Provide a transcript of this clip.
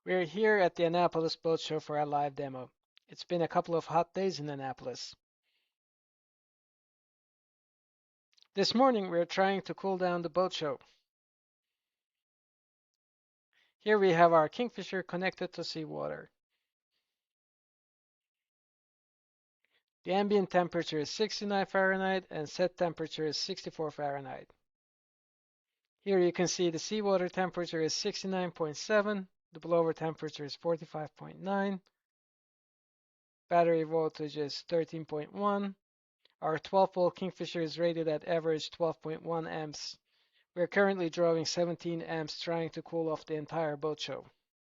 We're here at the Annapolis Boat Show for our live demo. It's been a couple of hot days in Annapolis. This morning we're trying to cool down the boat show. Here we have our Kingfisher connected to seawater. The ambient temperature is 69 Fahrenheit and set temperature is 64 Fahrenheit. Here you can see the seawater temperature is 69.7, the blower temperature is 45.9, battery voltage is 13.1. Our 12-volt Kingfisher is rated at average 12.1 amps. We're currently drawing 17 amps trying to cool off the entire boat show.